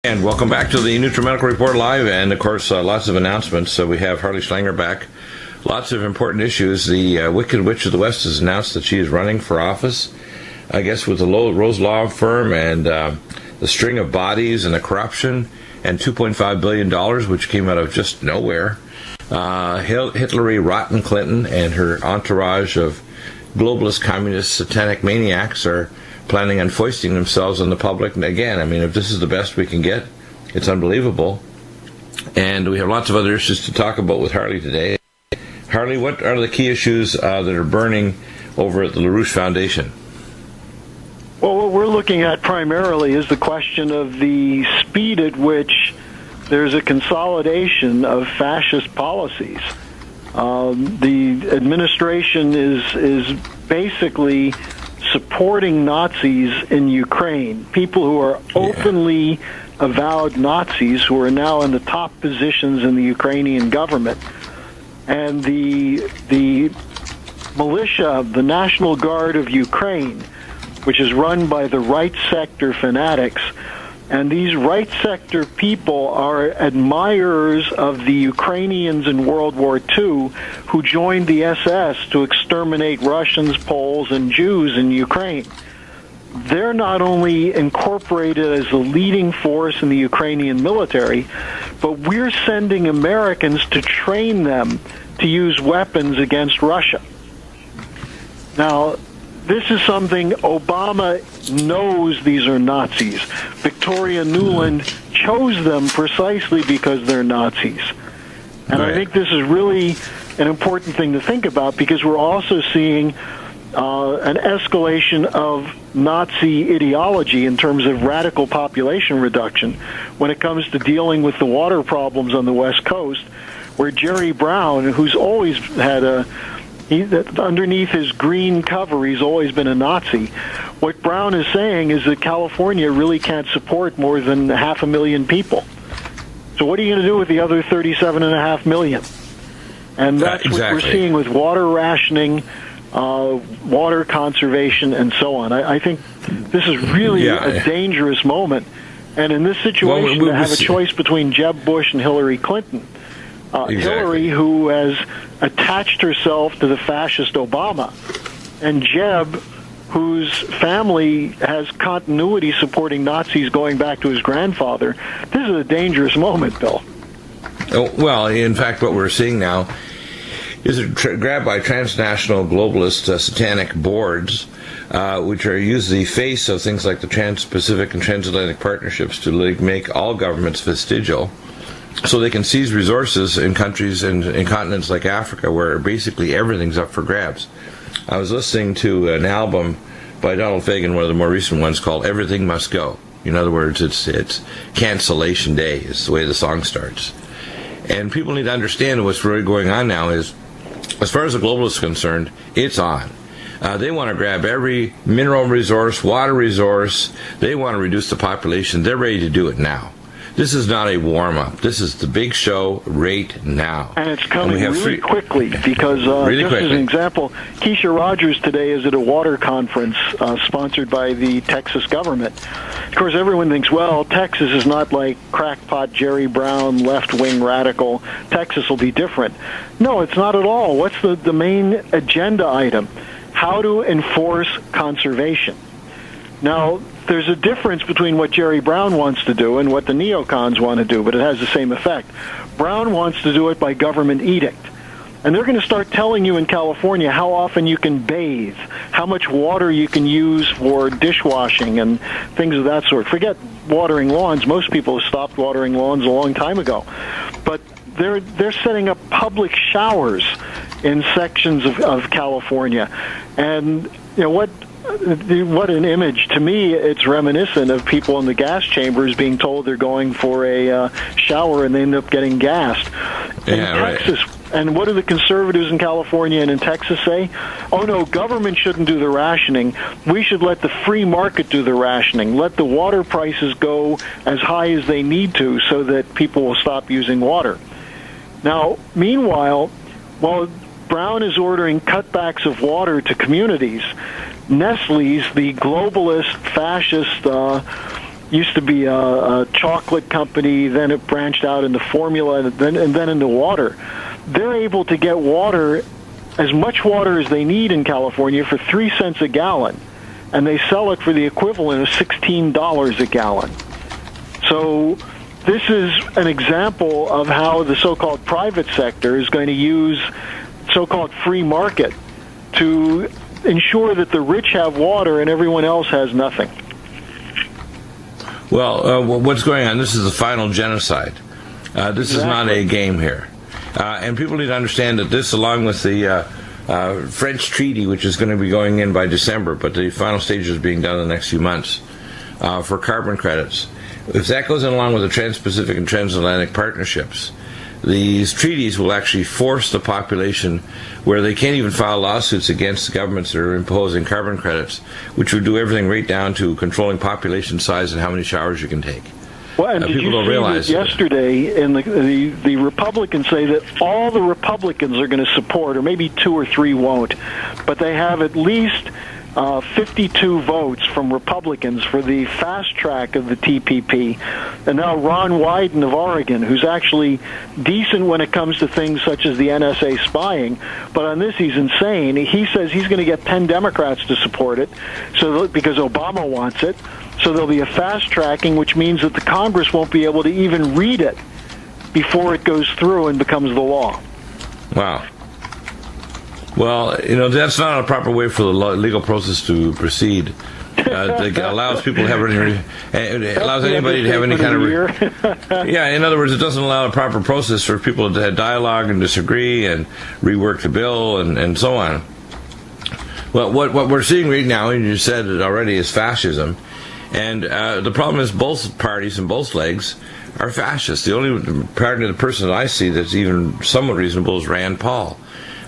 And welcome back to the Nutrimedical Report Live, and of course, lots of announcements. So we have Harley Schlanger back. Lots of important issues. The Wicked Witch of the West has announced that she is running for office, I guess, with the Rose Law Firm and the string of bodies and the corruption and $2.5 billion, which came out of just nowhere. Hillary Rotten Clinton and her entourage of globalist, communist, satanic maniacs are planning on foisting themselves on the public. And again, I mean, if this is the best we can get, it's unbelievable. And we have lots of other issues to talk about with Harley today. Harley, what are the key issues that are burning over at the LaRouche Foundation? Well, what we're looking at primarily is the question of the speed at which there's a consolidation of fascist policies. The administration is basically supporting Nazis in Ukraine, people who are openly avowed Nazis who are now in the top positions in the Ukrainian government. And the militia, the National Guard of Ukraine, which is run by the right sector fanatics, and these right sector people are admirers of the Ukrainians in World War II who joined the SS to exterminate Russians, Poles, and Jews in Ukraine. They're not only incorporated as the leading force in the Ukrainian military, but we're sending Americans to train them to use weapons against Russia. Now, this is something Obama knows these are Nazis. Victoria Nuland chose them precisely because they're Nazis. And I think this is really an important thing to think about, because we're also seeing an escalation of Nazi ideology in terms of radical population reduction when it comes to dealing with the water problems on the West Coast, where Jerry Brown, who's always had underneath his green cover, he's always been a Nazi. What Brown is saying is that California really can't support more than 500,000 people. So what are you going to do with the other 37.5 million? And that's what we're seeing with water rationing, water conservation, and so on. I think this is really a dangerous moment. And in this situation, to have a choice between Jeb Bush and Hillary Clinton, Hillary, who has attached herself to the fascist Obama, and Jeb, whose family has continuity supporting Nazis going back to his grandfather. This is a dangerous moment, Bill. Oh, well, in fact, what we're seeing now is a grab by transnational globalist satanic boards, which are usually the face of things like the Trans-Pacific and Transatlantic partnerships to make all governments vestigial, so they can seize resources in countries and in continents like Africa, where basically everything's up for grabs. I was listening to an album by Donald Fagen, one of the more recent ones, called Everything Must Go. In other words, it's cancellation day is the way the song starts. And people need to understand what's really going on now is, as far as the globalists are concerned, it's on. They want to grab every mineral resource, water resource. They want to reduce the population. They're ready to do it now. This is not a warm-up. This is the big show right now. And it's coming really quickly, because just as an example, Keisha Rogers today is at a water conference sponsored by the Texas government. Of course, everyone thinks, well, Texas is not like crackpot Jerry Brown, left-wing radical. Texas will be different. No, it's not at all. What's the main agenda item? How to enforce conservation. Now, there's a difference between what Jerry Brown wants to do and what the neocons want to do, but it has the same effect. Brown wants to do it by government edict. And they're going to start telling you in California how often you can bathe, how much water you can use for dishwashing and things of that sort. Forget watering lawns. Most people have stopped watering lawns a long time ago. But they're setting up public showers in sections of California. And you know what an image. To me, it's reminiscent of people in the gas chambers being told they're going for a shower and they end up getting gassed. In Texas, and what do the conservatives in California and in Texas say? Oh, no, government shouldn't do the rationing. We should let the free market do the rationing. Let the water prices go as high as they need to so that people will stop using water. Now, meanwhile, while Brown is ordering cutbacks of water to communities, Nestle's, the globalist, fascist used to be a chocolate company, then it branched out into formula, and then into water. They're able to get water, as much water as they need in California, for 3 cents a gallon, and they sell it for the equivalent of $16 a gallon. So this is an example of how the so-called private sector is going to use so-called free market to ensure that the rich have water and everyone else has nothing. Well, what's going on? This is the final genocide. This is not a game here. And people need to understand that this, along with the French treaty, which is going to be going in by December, but the final stage is being done in the next few months, for carbon credits. If that goes in along with the Trans-Pacific and Transatlantic partnerships, these treaties will actually force the population where they can't even file lawsuits against the governments that are imposing carbon credits, which would do everything right down to controlling population size and how many showers you can take. Well, and did you see that yesterday in the Republicans say that all the Republicans are going to support, or maybe 2 or 3 won't, but they have at least 52 votes from Republicans for the fast track of the TPP. And now Ron Wyden of Oregon, who's actually decent when it comes to things such as the NSA spying, but on this he's insane. He says he's going to get 10 Democrats to support it, because Obama wants it. So there'll be a fast tracking, which means that the Congress won't be able to even read it before it goes through and becomes the law. Wow. Well, that's not a proper way for the legal process to proceed. It allows people to have it allows anybody to have any kind of yeah. In other words, it doesn't allow a proper process for people to dialogue and disagree and rework the bill and so on. Well, what we're seeing right now, and you said it already, is fascism, and the problem is both parties and both legs are fascist. The only person that I see that's even somewhat reasonable is Rand Paul.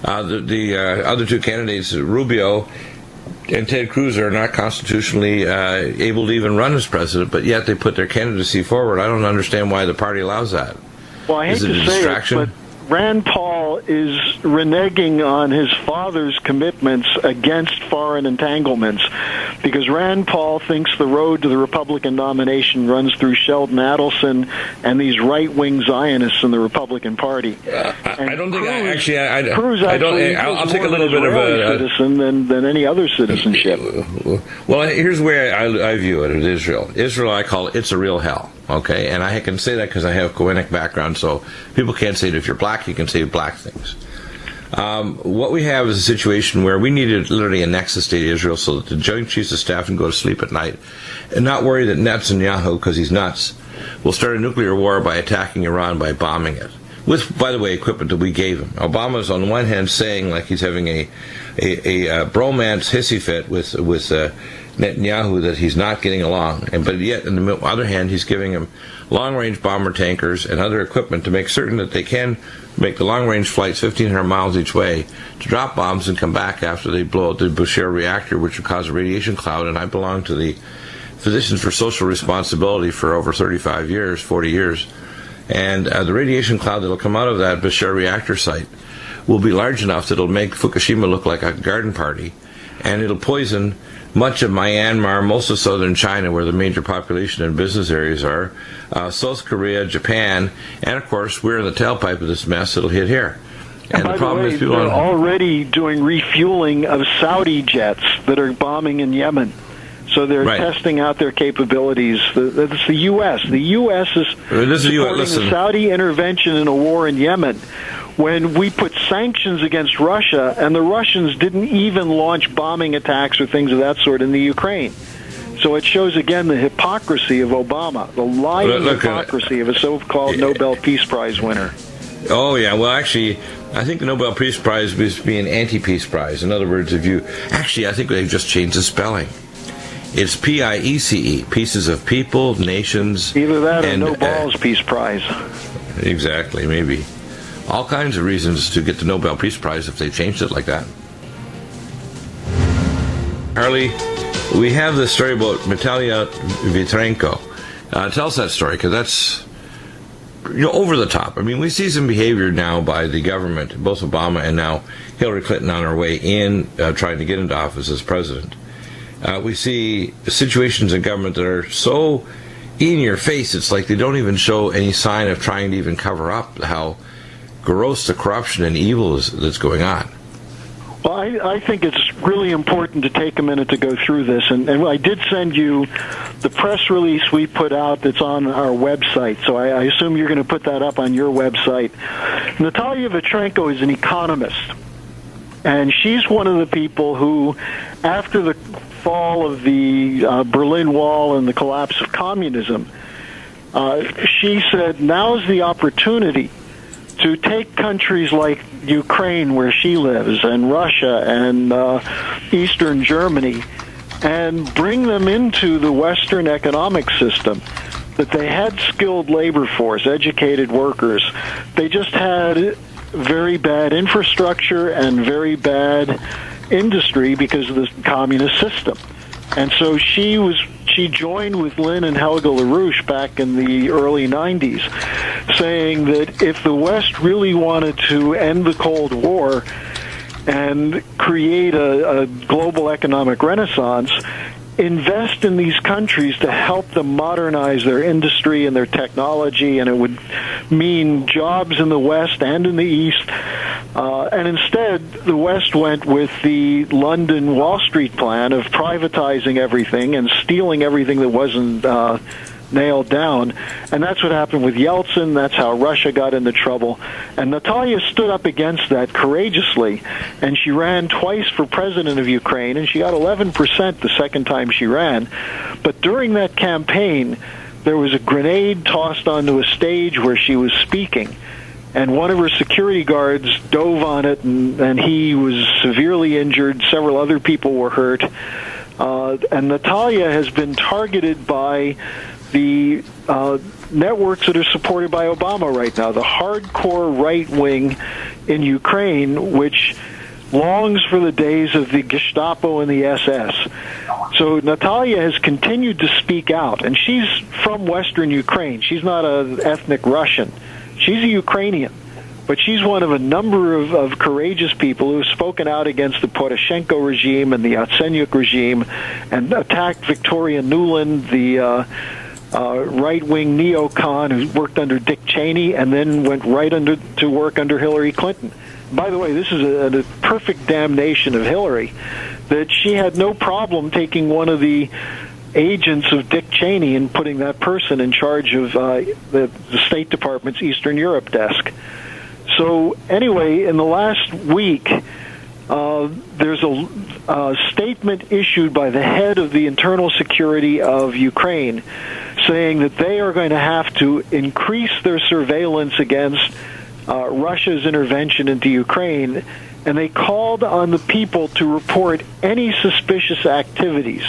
The other 2 candidates, Rubio and Ted Cruz, are not constitutionally able to even run as president, but yet they put their candidacy forward. I don't understand why the party allows that. Well, I hate to say it, but Rand Paul is reneging on his father's commitments against foreign entanglements, because Rand Paul thinks the road to the Republican nomination runs through Sheldon Adelson and these right-wing Zionists in the Republican Party. I don't think Cruz I'll take a little bit of a citizen than any other citizenship. Well, here's where I view it as Israel. Israel, I call it's a real hell. Okay, and I can say that because I have a Coenic background, so people can't say that if you're black, you can say black things. What we have is a situation where we need to literally annex the state of Israel so that the Joint Chiefs of Staff can go to sleep at night and not worry that Netanyahu, because he's nuts, will start a nuclear war by attacking Iran by bombing it. With, by the way, equipment that we gave him. Obama's on one hand saying like he's having a bromance hissy fit with Netanyahu, that he's not getting along, but yet on the other hand he's giving him long-range bomber tankers and other equipment to make certain that they can make the long-range flights 1,500 miles each way to drop bombs and come back after they blow up the Bushehr reactor, which would cause a radiation cloud. And I belong to the Physicians for Social Responsibility for over 40 years, and the radiation cloud that will come out of that Bushehr reactor site will be large enough that it'll make Fukushima look like a garden party, and it'll poison much of Myanmar, most of southern China, where the major population and business areas are, South Korea, Japan, and of course we're in the tailpipe of this mess that'll hit here. And the problem is they're already doing refueling of Saudi jets that are bombing in Yemen. So they're testing out their capabilities. It's the U.S. The U.S. is supporting the Saudi intervention in a war in Yemen, when we put sanctions against Russia, and the Russians didn't even launch bombing attacks or things of that sort in the Ukraine. So it shows, again, the hypocrisy of Obama, the lying hypocrisy of a so-called Nobel Peace Prize winner. Oh, yeah. Well, actually, I think the Nobel Peace Prize was being an anti-peace prize. In other words, I think they've just changed the spelling. It's PIECE, pieces of people, nations. Either that or No Balls Peace Prize. Exactly, maybe. All kinds of reasons to get the Nobel Peace Prize if they changed it like that. Harley, we have this story about Natalia Vitrenko. Tell us that story, because that's over the top. I mean, we see some behavior now by the government, both Obama and now Hillary Clinton on her way in, trying to get into office as president. We see situations in government that are so in your face. It's like they don't even show any sign of trying to even cover up how gross the corruption and evil is that's going on. Well, I think it's really important to take a minute to go through this, and I did send you the press release we put out that's on our website, so I assume you're going to put that up on your website. Natalia Vitrenko is an economist, and she's one of the people who, after the fall of the Berlin Wall and the collapse of communism, she said, now's the opportunity to take countries like Ukraine, where she lives, and Russia and Eastern Germany, and bring them into the Western economic system. That they had skilled labor force, educated workers. They just had very bad infrastructure and very bad industry because of the communist system. And so she joined with Lynn and Helga LaRouche back in the early 90s, saying that if the West really wanted to end the Cold War and create a global economic renaissance, invest in these countries to help them modernize their industry and their technology, and it would mean jobs in the West and in the East. And instead, the West went with the London Wall Street plan of privatizing everything and stealing everything that wasn't nailed down. And that's what happened with Yeltsin. That's how Russia got into trouble. And Natalia stood up against that courageously, and she ran twice for president of Ukraine, and she got 11% the second time she ran. But during that campaign, there was a grenade tossed onto a stage where she was speaking, and one of her security guards dove on it, and he was severely injured. Several other people were hurt. And Natalia has been targeted by the networks that are supported by Obama right now, the hardcore right wing in Ukraine, which longs for the days of the Gestapo and the SS. So Natalia has continued to speak out, and she's from Western Ukraine. She's not an ethnic Russian. She's a Ukrainian. But she's one of a number of courageous people who have spoken out against the Poroshenko regime and the Yatsenyuk regime and attacked Victoria Nuland, the right-wing neocon who worked under Dick Cheney and then went right to work under Hillary Clinton. By the way, this is a perfect damnation of Hillary, that she had no problem taking one of the agents of Dick Cheney and putting that person in charge of the State Department's Eastern Europe desk. So anyway, in the last week, there's a statement issued by the head of the internal security of Ukraine saying that they are going to have to increase their surveillance against Russia's intervention into Ukraine, and they called on the people to report any suspicious activities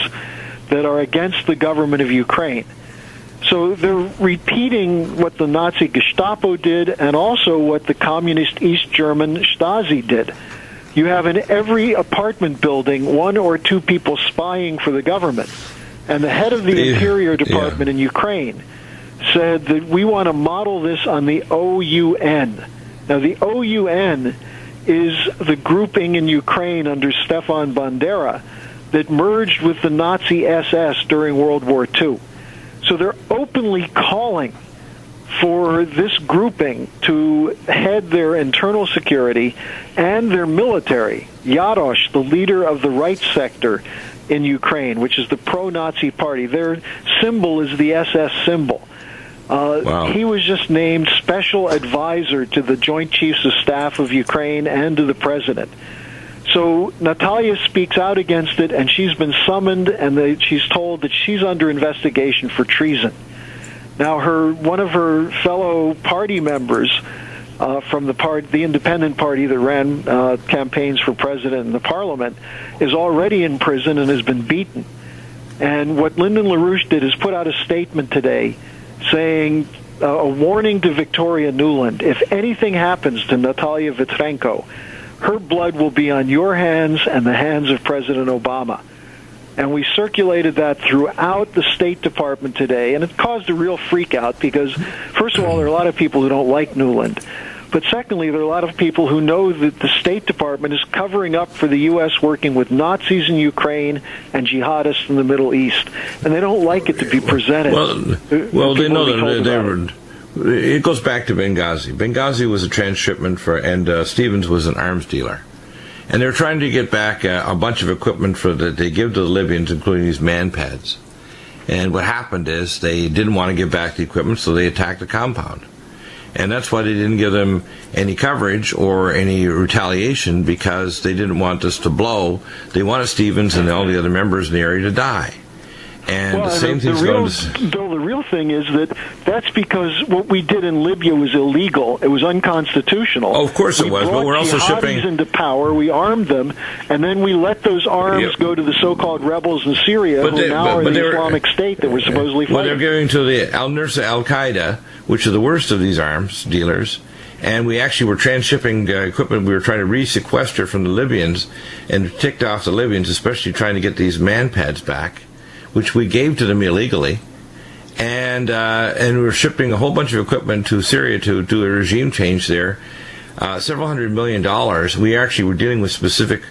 that are against the government of Ukraine. So they're repeating what the Nazi Gestapo did and also what the communist East German Stasi did. You have in every apartment building one or two people spying for the government. And the head of the Interior Department in Ukraine said that we want to model this on the OUN. Now, the OUN is the grouping in Ukraine under Stefan Bandera that merged with the Nazi SS during World War II. So they're openly calling for this grouping to head their internal security and their military. Yarosh, the leader of the right sector in Ukraine, which is the pro-Nazi party, their symbol is the SS symbol. Wow. He was just named special advisor to the Joint Chiefs of Staff of Ukraine and to the president. So Natalia speaks out against it, and she's been summoned, and she's told that she's under investigation for treason. Now, one of her fellow party members from the independent party that ran campaigns for president in the parliament is already in prison and has been beaten. And what Lyndon LaRouche did is put out a statement today saying a warning to Victoria Nuland: if anything happens to Natalia Vitrenko, her blood will be on your hands and the hands of President Obama. And we circulated that throughout the State Department today, and it caused a real freak out because, first of all, there are a lot of people who don't like Nuland. But secondly, there are a lot of people who know that the State Department is covering up for the U.S. working with Nazis in Ukraine and jihadists in the Middle East, and they don't like it to be presented. Well, they know that they were. It goes back to Benghazi. Benghazi was a transshipment and Stevens was an arms dealer. And they're trying to get back a bunch of equipment that they give to the Libyans, including these man pads. And what happened is they didn't want to give back the equipment, so they attacked the compound. And that's why they didn't give them any coverage or any retaliation, because they didn't want this to blow. They wanted Stevens and all the other members in the area to die. And the same thing's going to... Bill, the real thing is that's because what we did in Libya was illegal. It was unconstitutional. Oh, of course it was, but we're also shipping... into power, we armed them, and then we let those arms go to the so-called rebels in Syria, who now are the Islamic State that were supposedly fighting. Well, they're giving to the al-Nusra al-Qaeda, which are the worst of these arms dealers, and we actually were transshipping equipment we were trying to re-sequester from the Libyans, and ticked off the Libyans, especially trying to get these man pads back, which we gave to them illegally, and we were shipping a whole bunch of equipment to Syria to do a regime change there, several $100 million. We actually were dealing with specific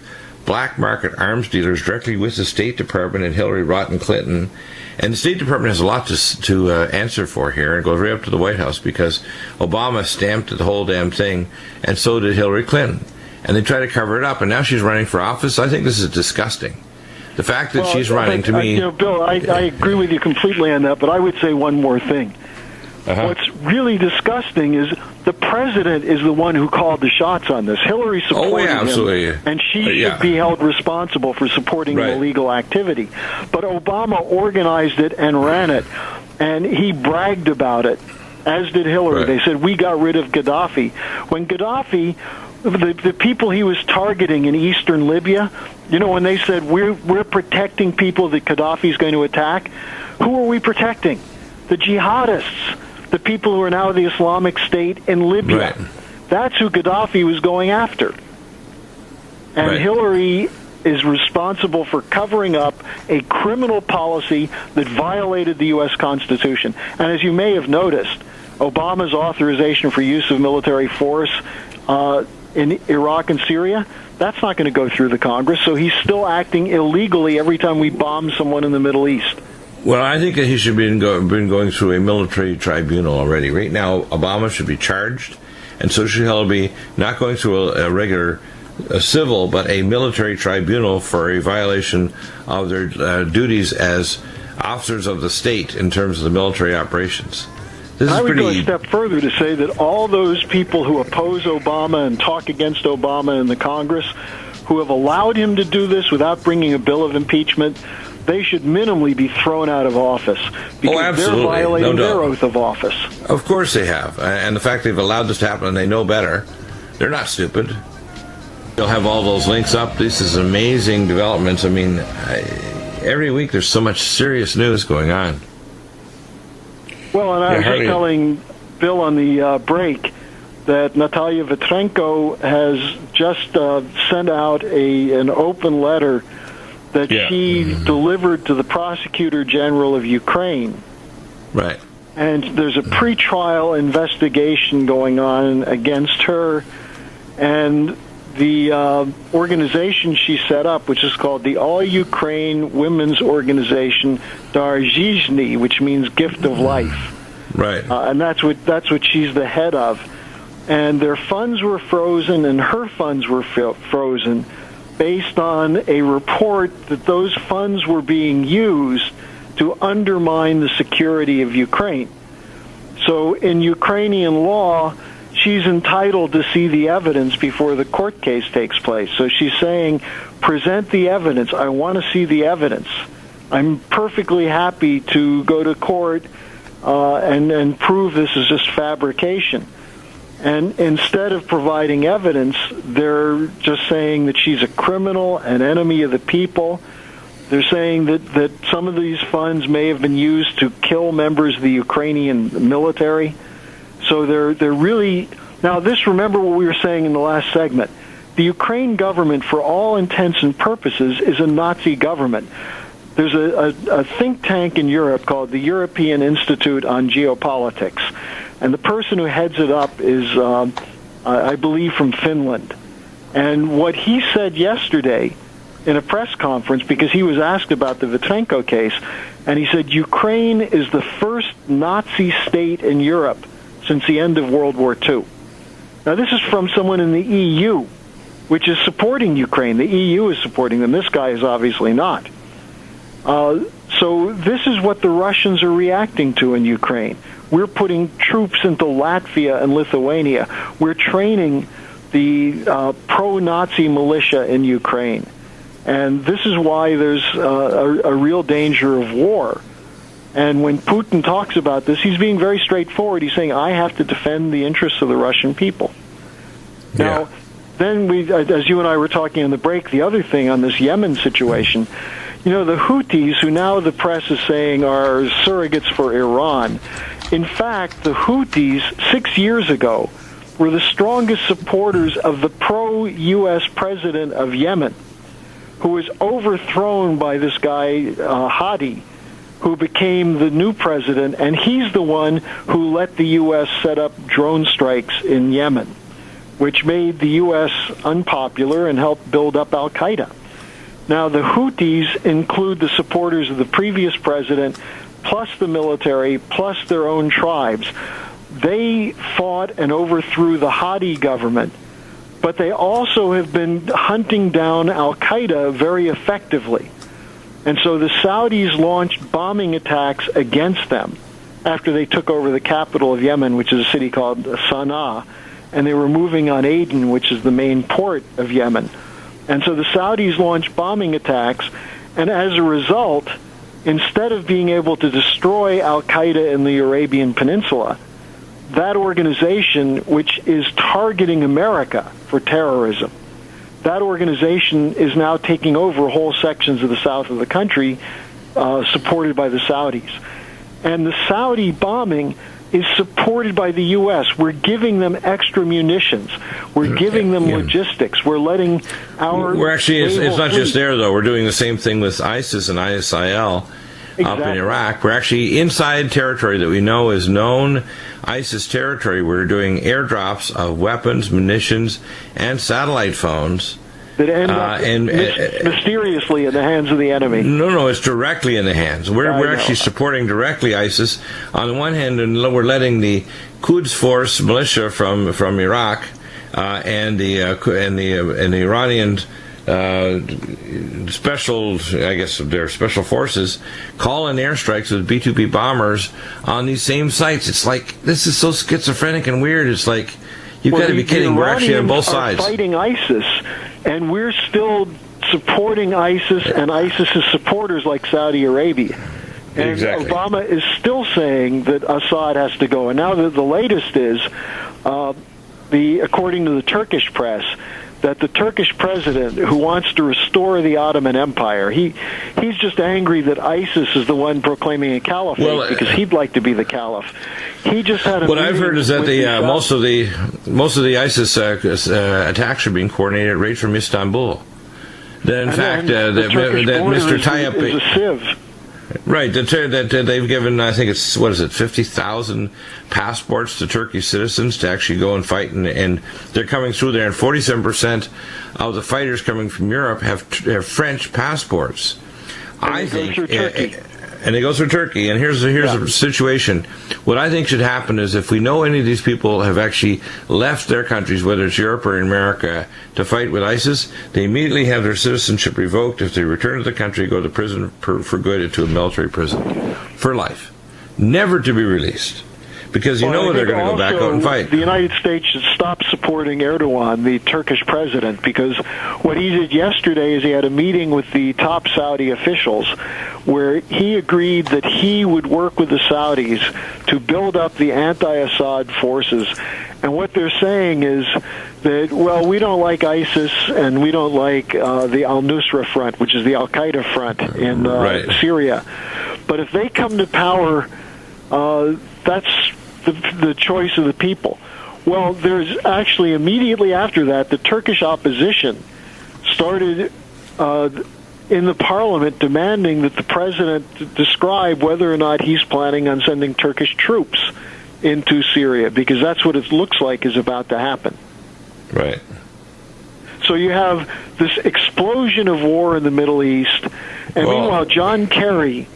black market arms dealers directly with the State Department and Hillary Rodham Clinton, and the State Department has a lot to answer for here, and goes right up to the White House, because Obama stamped the whole damn thing, and so did Hillary Clinton, and they try to cover it up, and now she's running for office. I think this is disgusting. The fact that she's running, to me... Bill, I agree with you completely on that, but I would say one more thing. What's really disgusting is the president is the one who called the shots on this. Hillary supported him, and she should be held responsible for supporting the illegal activity. But Obama organized it and ran it, and he bragged about it, as did Hillary. They said, we got rid of Gaddafi. When Gaddafi... The people he was targeting in eastern Libya, when they said, we're protecting people that Gaddafi's going to attack, who are we protecting? The jihadists, the people who are now the Islamic State in Libya. That's who Gaddafi was going after. And Hillary is responsible for covering up a criminal policy that violated the U.S. Constitution. And as you may have noticed, Obama's authorization for use of military force in Iraq and Syria, that's not going to go through the Congress, so he's still acting illegally every time we bomb someone in the Middle East. Well, I think that he should be been going through a military tribunal already. Right now, Obama should be charged, and so should Hillary, not going through a regular civil, but a military tribunal for a violation of their duties as officers of the state in terms of the military operations. I would go a step further to say that all those people who oppose Obama and talk against Obama in the Congress, who have allowed him to do this without bringing a bill of impeachment, they should minimally be thrown out of office, because they're violating their oath of office. Of course they have. And the fact they've allowed this to happen and they know better, they're not stupid. They'll have all those links up. This is amazing developments. I mean, every week there's so much serious news going on. Well, and I was just telling Bill on the break that Natalia Vitrenko has just sent out an open letter that she delivered to the Prosecutor General of Ukraine. Right. And there's a pretrial investigation going on against her, and the organization she set up, which is called the All Ukraine Women's Organization, Dar Zhizhny, which means gift of life. Right. And that's what she's the head of. And their funds were frozen, and her funds were frozen, based on a report that those funds were being used to undermine the security of Ukraine. So in Ukrainian law, she's entitled to see the evidence before the court case takes place. So she's saying, present the evidence. I want to see the evidence. I'm perfectly happy to go to court and prove this is just fabrication. And instead of providing evidence, they're just saying that she's a criminal, an enemy of the people. They're saying that some of these funds may have been used to kill members of the Ukrainian military. So they're really... Now, remember what we were saying in the last segment. The Ukraine government, for all intents and purposes, is a Nazi government. There's a think tank in Europe called the European Institute on Geopolitics. And the person who heads it up is I believe from Finland. And what he said yesterday in a press conference, because he was asked about the Vitrenko case, and he said Ukraine is the first Nazi state in Europe since the end of World War II. Now, this is from someone in the EU, which is supporting Ukraine. The EU is supporting them. This guy is obviously not. So this is what the Russians are reacting to in Ukraine. We're putting troops into Latvia and Lithuania. We're training the pro-Nazi militia in Ukraine. And this is why there's a real danger of war. And when Putin talks about this, he's being very straightforward. He's saying, I have to defend the interests of the Russian people. Yeah. Now, then as you and I were talking on the break, the other thing on this Yemen situation, the Houthis, who now the press is saying are surrogates for Iran, in fact, the Houthis 6 years ago were the strongest supporters of the pro-U.S. president of Yemen, who was overthrown by this guy, Hadi, who became the new president, and he's the one who let the U.S. set up drone strikes in Yemen, which made the U.S. unpopular and helped build up al-Qaeda. Now, the Houthis include the supporters of the previous president, plus the military, plus their own tribes. They fought and overthrew the Hadi government, but they also have been hunting down al-Qaeda very effectively. And so the Saudis launched bombing attacks against them after they took over the capital of Yemen, which is a city called Sana'a, and they were moving on Aden, which is the main port of Yemen. And so the Saudis launched bombing attacks, and as a result, instead of being able to destroy al-Qaeda in the Arabian Peninsula, that organization, which is targeting America for terrorism, that organization is now taking over whole sections of the south of the country, supported by the Saudis. And the Saudi bombing is supported by the U.S. We're giving them extra munitions. We're giving them logistics. We're letting our... We're actually, it's not just there, though. We're doing the same thing with ISIS and ISIL up in Iraq. We're actually inside territory that we know is known ISIS territory. We're doing airdrops of weapons, munitions, and satellite phones. That end up mysteriously in the hands of the enemy. No, it's directly in the hands. We're actually supporting directly ISIS on the one hand, and we're letting the Quds Force militia from Iraq and the Iranian special, I guess their special forces, call in airstrikes with B-2B bombers on these same sites. It's like, this is so schizophrenic and weird. It's like, you've got to be kidding. We're actually on both sides. Fighting ISIS, and we're still supporting ISIS and ISIS's supporters like Saudi Arabia. And exactly. Obama is still saying that Assad has to go. And now the latest is, according to the Turkish press, that the Turkish president, who wants to restore the Ottoman Empire, he's just angry that ISIS is the one proclaiming a caliphate, because he'd like to be the caliph. He just had a what I've heard is that most of the ISIS attacks are being coordinated right from Istanbul. That in fact that Mr. Tayyip is a sieve. Right, that they've given, I think it's, 50,000 passports to Turkish citizens to actually go and fight, and they're coming through there, and 47% of the fighters coming from Europe have French passports. And they go through Turkey, and here's the situation. What I think should happen is, if we know any of these people have actually left their countries, whether it's Europe or in America, to fight with ISIS, they immediately have their citizenship revoked. If they return to the country, go to prison for good, into a military prison for life, never to be released. Because they're going to go back out and fight. The United States should stop supporting Erdogan, the Turkish president, because what he did yesterday is he had a meeting with the top Saudi officials where he agreed that he would work with the Saudis to build up the anti-Assad forces. And what they're saying is that, well, we don't like ISIS and we don't like the al-Nusra Front, which is the al-Qaeda front in Syria. But if they come to power, that's the choice of the people. Well, there's actually immediately after that, the Turkish opposition started in the parliament demanding that the president describe whether or not he's planning on sending Turkish troops into Syria, because that's what it looks like is about to happen. Right. So you have this explosion of war in the Middle East, and meanwhile John Kerry,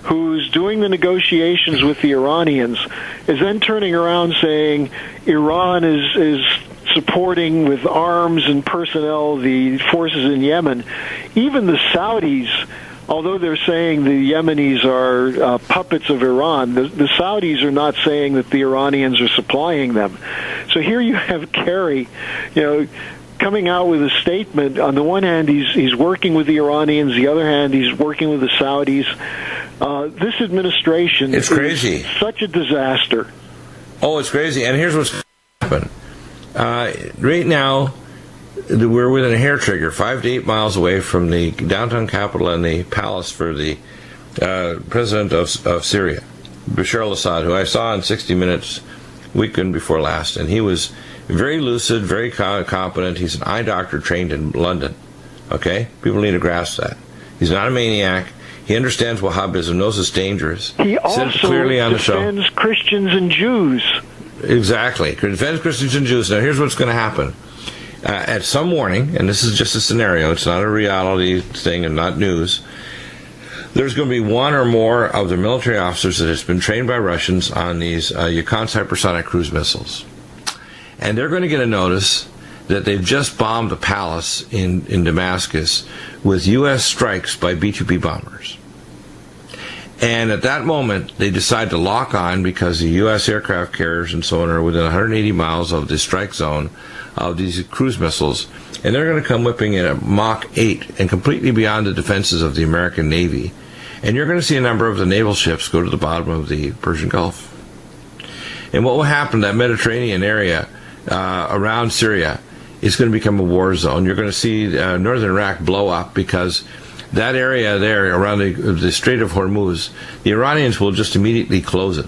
who's doing the negotiations with the Iranians, is then turning around saying Iran is supporting with arms and personnel the forces in Yemen. Even the Saudis, although they're saying the Yemenis are puppets of Iran, the Saudis are not saying that the Iranians are supplying them. So here you have Kerry, coming out with a statement. On the one hand, he's working with the Iranians. The other hand, he's working with the Saudis. This administration is crazy. Such a disaster. Oh, it's crazy. And here's what's happened. Right now, we're within a hair trigger, 5 to 8 miles away from the downtown capital and the palace for the president of Syria, Bashar al-Assad, who I saw in 60 Minutes weekend before last. And he was very lucid, very competent. He's an eye doctor trained in London. Okay? People need to grasp that. He's not a maniac. He understands Wahhabism, knows it's dangerous. He also clearly on defends Christians and Jews. Exactly. Defends Christians and Jews. Now, here's what's going to happen. At some warning, and this is just a scenario, it's not a reality thing and not news, there's going to be one or more of the military officers that has been trained by Russians on these Yukon hypersonic cruise missiles. And they're going to get a notice that they've just bombed a palace in Damascus with U.S. strikes by B-2B bombers. And at that moment, they decide to lock on because the U.S. aircraft carriers and so on are within 180 miles of the strike zone of these cruise missiles. And they're going to come whipping in at Mach 8 and completely beyond the defenses of the American Navy. And you're going to see a number of the naval ships go to the bottom of the Persian Gulf. And what will happen, that Mediterranean area around Syria is going to become a war zone. You're going to see northern Iraq blow up because that area there around the Strait of Hormuz, the Iranians will just immediately close it.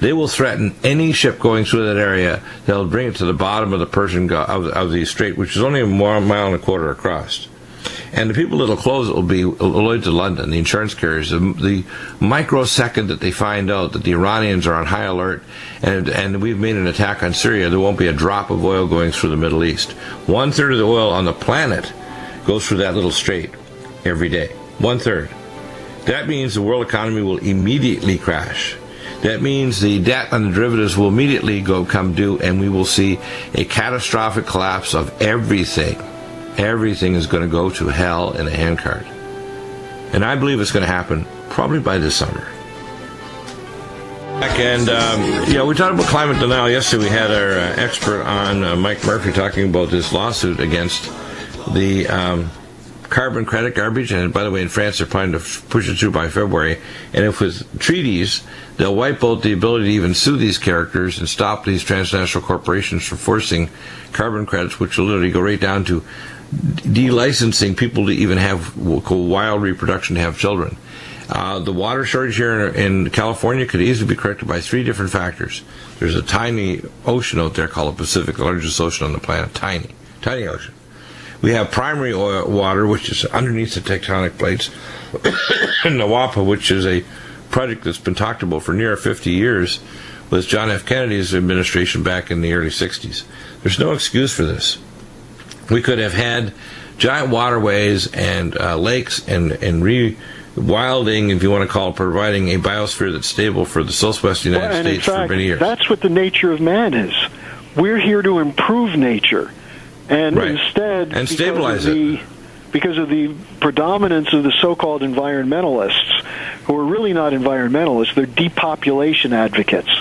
They will threaten any ship going through that area. They'll bring it to the bottom of the Persian Gulf, of the strait, which is only a mile and a quarter across. And the people that will close it will be Lloyd's of London, the insurance carriers. The microsecond that they find out that the Iranians are on high alert and we've made an attack on Syria, there won't be a drop of oil going through the Middle East. 1/3 of the oil on the planet goes through that little strait every day. 1/3. That means the world economy will immediately crash. That means the debt on the derivatives will immediately come due, and we will see a catastrophic collapse of everything. Everything is going to go to hell in a handcart. And I believe it's going to happen probably by this summer. And, we talked about climate denial. Yesterday we had our expert on, Mike Murphy, talking about this lawsuit against the carbon credit garbage. And by the way, in France, they're planning to push it through by February. And if with treaties, they'll wipe out the ability to even sue these characters and stop these transnational corporations from forcing carbon credits, which will literally go right down to delicensing people to even have wild reproduction, to have children. The water shortage here in California could easily be corrected by 3 different factors. There's a tiny ocean out there called the Pacific, the largest ocean on the planet. Tiny ocean. We have primary oil water, which is underneath the tectonic plates, and Nawapa, which is a project that's been talked about for near 50 years with John F. Kennedy's administration back in the early 60s. There's no excuse for this. We could have had giant waterways and lakes and rewilding, if you want to call it, providing a biosphere that's stable for the southwest United States for many years. That's what the nature of man is. We're here to improve nature. And instead, and stabilize it. Because of the predominance of the so-called environmentalists, who are really not environmentalists, they're depopulation advocates.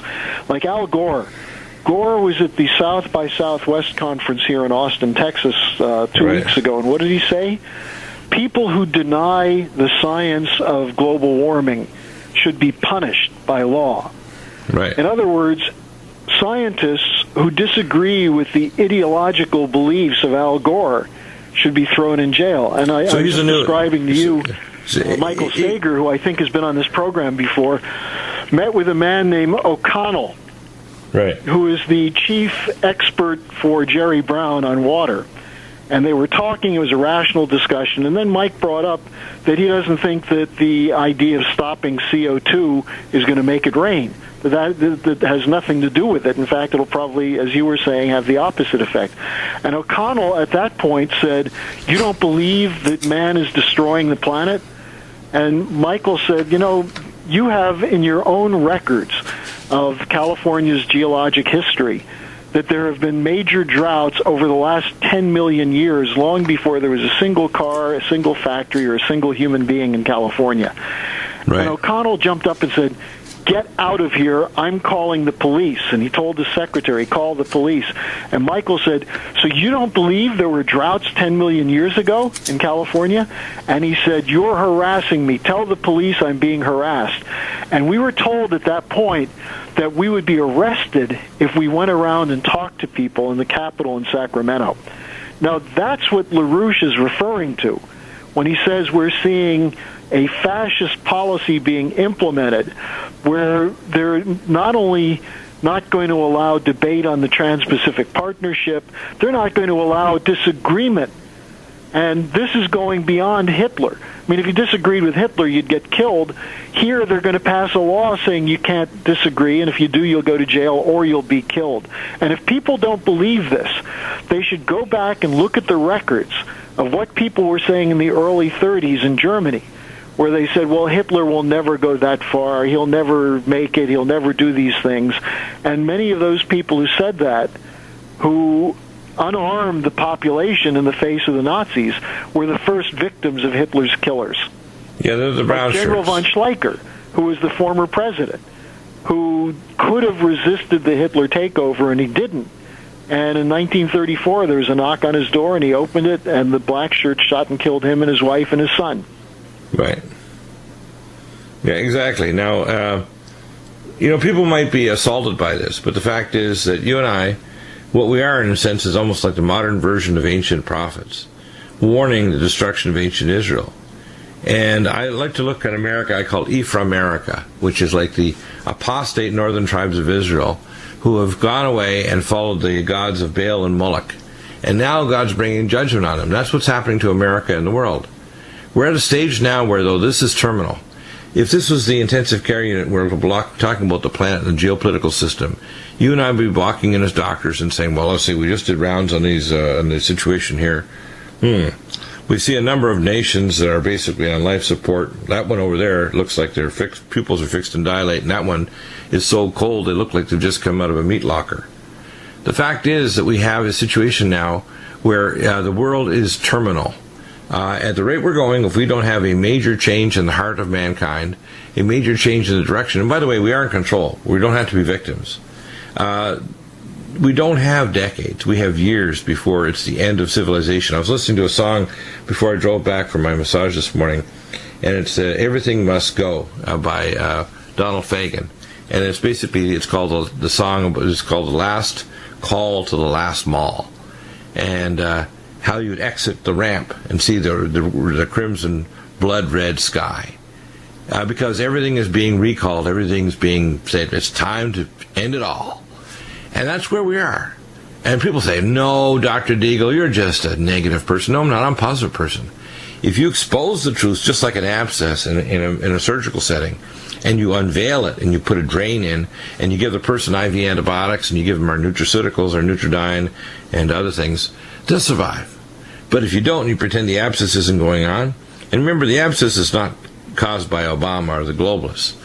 Like Al Gore. Gore was at the South by Southwest conference here in Austin, Texas, 2 weeks ago, and what did he say? People who deny the science of global warming should be punished by law. Right. In other words, scientists who disagree with the ideological beliefs of Al Gore should be thrown in jail. And I was describing to you Michael Sager, who I think has been on this program before, met with a man named O'Connell, who is the chief expert for Jerry Brown on water. And they were talking, it was a rational discussion, and then Mike brought up that he doesn't think that the idea of stopping CO2 is going to make it rain. that has nothing to do with it. In fact, it'll probably, as you were saying, have the opposite effect. And O'Connell at that point said, "You don't believe that man is destroying the planet?" And Michael said, you have in your own records of California's geologic history that there have been major droughts over the last 10 million years, long before there was a single car, a single factory, or a single human being in California. Right. And O'Connell jumped up and said, "Get out of here, I'm calling the police." And he told his secretary, "Call the police." And Michael said, "So you don't believe there were droughts 10 million years ago in California?" And he said, "You're harassing me. Tell the police I'm being harassed." And we were told at that point that we would be arrested if we went around and talked to people in the Capitol in Sacramento. Now, that's what LaRouche is referring to when he says we're seeing a fascist policy being implemented where they're not only not going to allow debate on the Trans-Pacific Partnership, they're not going to allow disagreement. And this is going beyond Hitler. I mean, if you disagreed with Hitler, you'd get killed. Here, they're going to pass a law saying you can't disagree, and if you do, you'll go to jail or you'll be killed. And if people don't believe this, they should go back and look at the records of what people were saying in the early 30s in Germany, where they said, well, Hitler will never go that far, he'll never make it, he'll never do these things. And many of those people who said that, who unarmed the population in the face of the Nazis, were the first victims of Hitler's killers. Yeah, they're the brown shirts. General von Schleicher, who was the former president, who could have resisted the Hitler takeover, and he didn't. And in 1934, there was a knock on his door, and he opened it, and the black shirts shot and killed him and his wife and his son. Right. Yeah, exactly. Now, people might be assaulted by this, but the fact is that you and I, what we are in a sense is almost like the modern version of ancient prophets, warning the destruction of ancient Israel. And I like to look at America, I call Ephraimerica, which is like the apostate northern tribes of Israel who have gone away and followed the gods of Baal and Moloch. And now God's bringing judgment on them. That's what's happening to America and the world. We're at a stage now where, though, this is terminal. If this was the intensive care unit where we're talking about the planet and the geopolitical system, you and I would be walking in as doctors and saying, well, let's see, we just did rounds on these on the situation here. We see a number of nations that are basically on life support. That one over there looks like their pupils are fixed and dilate, and that one is so cold they look like they've just come out of a meat locker. The fact is that we have a situation now where the world is terminal. At the rate we're going, if we don't have a major change in the heart of mankind, a major change in the direction, and by the way, we are in control. We don't have to be victims. We don't have decades. We have years before it's the end of civilization. I was listening to a song before I drove back from my massage this morning, and it's Everything Must Go by Donald Fagen. And it's basically, it's called the song is called The Last Call to the Last Mall. And how you'd exit the ramp and see the crimson blood red sky. Because everything is being recalled, everything's being said, it's time to end it all. And that's where we are. And people say, no, Dr. Deagle, you're just a negative person. No, I'm not. I'm a positive person. If you expose the truth, just like an abscess in a surgical setting, and you unveil it, and you put a drain in, and you give the person IV antibiotics, and you give them our nutraceuticals, our Nutridyne, and other things, they'll survive. But if you don't, and you pretend the abscess isn't going on, and remember, the abscess is not caused by Obama or the globalists.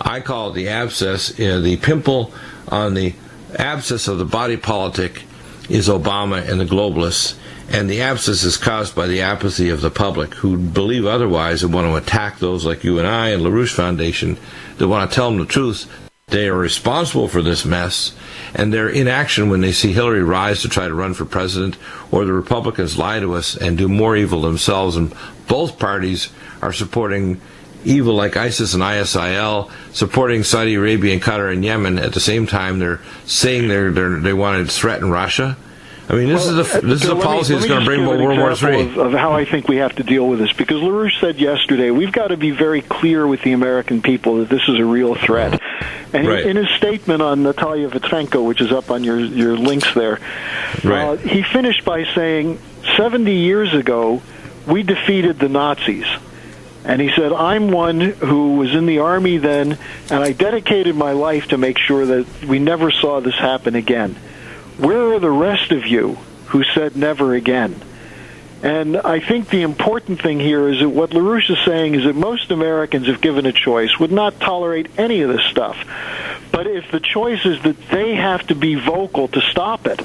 I call it the abscess, the pimple on the abscess of the body politic is Obama and the globalists, and the abscess is caused by the apathy of the public who believe otherwise and want to attack those like you and I and LaRouche Foundation that want to tell them the truth. They are responsible for this mess, and they're in action when they see Hillary rise to try to run for president, or the Republicans lie to us and do more evil themselves, and both parties are supporting evil like ISIS and ISIL, supporting Saudi Arabia and Qatar and Yemen. At the same time, they're saying they want to threaten Russia. I mean, this is a policy that's going to bring about World War III. Of how I think we have to deal with this, because LaRouche said yesterday, we've got to be very clear with the American people that this is a real threat. And right. In his statement on Natalia Vitvenko, which is up on your links there, right. He finished by saying, 70 years ago, we defeated the Nazis. And he said, I'm one who was in the Army then, and I dedicated my life to make sure that we never saw this happen again. Where are the rest of you who said never again? And I think the important thing here is that what LaRouche is saying is that most Americans, if given a choice, would not tolerate any of this stuff. But if the choice is that they have to be vocal to stop it,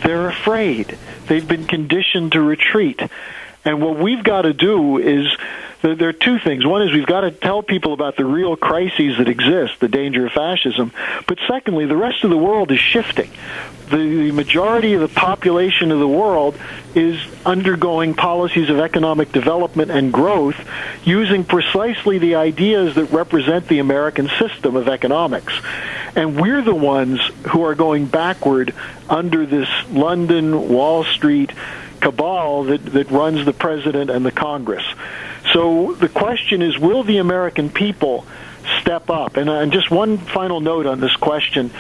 they're afraid. They've been conditioned to retreat. And what we've got to do is, there are two things. One is we've got to tell people about the real crises that exist, the danger of fascism. But secondly, the rest of the world is shifting. The majority of the population of the world is undergoing policies of economic development and growth using precisely the ideas that represent the American system of economics. And we're the ones who are going backward under this London, Wall Street cabal that runs the president and the Congress. So the question is, will the American people step up? And just one final note on this question.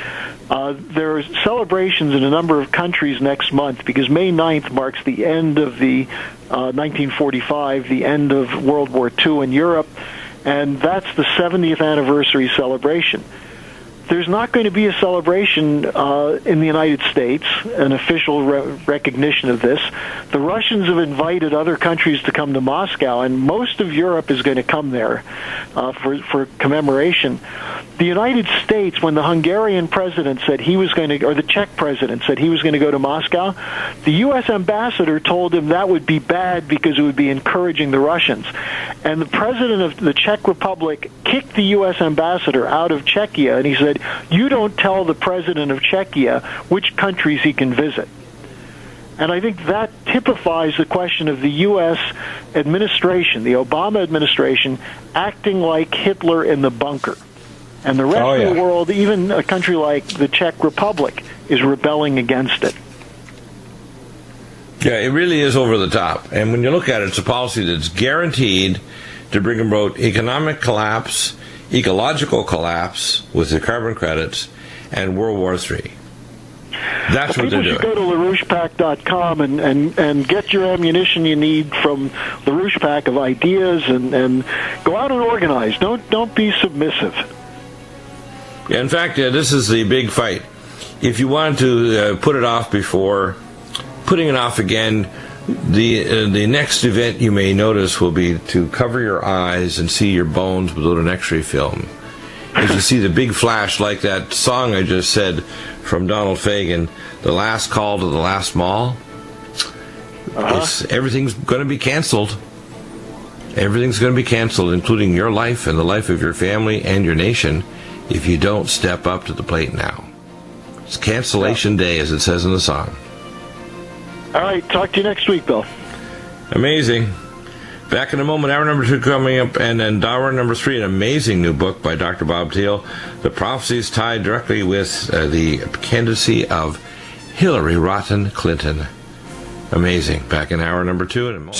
There are celebrations in a number of countries next month because May 9th marks the end of the 1945, the end of World War II in Europe, and that's the 70th anniversary celebration. There's not going to be a celebration in the United States, an official recognition of this. The Russians have invited other countries to come to Moscow, and most of Europe is going to come there for commemoration. The United States, when the Hungarian president said he was going to, or the Czech president said he was going to go to Moscow, the U.S. ambassador told him that would be bad because it would be encouraging the Russians. And the president of the Czech Republic kicked the U.S. ambassador out of Czechia, and he said, you don't tell the president of Czechia which countries he can visit. And I think that typifies the question of the U.S. administration, the Obama administration, acting like Hitler in the bunker. And the rest of the world, even a country like the Czech Republic, is rebelling against it. Yeah, it really is over the top. And when you look at it, it's a policy that's guaranteed to bring about economic collapse, ecological collapse with the carbon credits, and World War III. That's what they're doing. People should go to LaRouchePAC.com and get your ammunition you need from LaRouchePAC of ideas and go out and organize. Don't be submissive. Yeah, in fact, this is the big fight. If you want to put it off before putting it off again, the next event you may notice will be to cover your eyes and see your bones without an X-ray film. As you see the big flash, like that song I just said from Donald Fagen, The Last Call to the Last Mall, everything's going to be canceled. Everything's going to be canceled, including your life and the life of your family and your nation, if you don't step up to the plate now. It's cancellation day, as it says in the song. All right, talk to you next week, Bill. Amazing. Back in a moment, hour number 2 coming up, and then hour number 3, an amazing new book by Dr. Bob Thiel. The prophecies tied directly with the candidacy of Hillary Rotten Clinton. Amazing. Back in hour number 2 in a moment.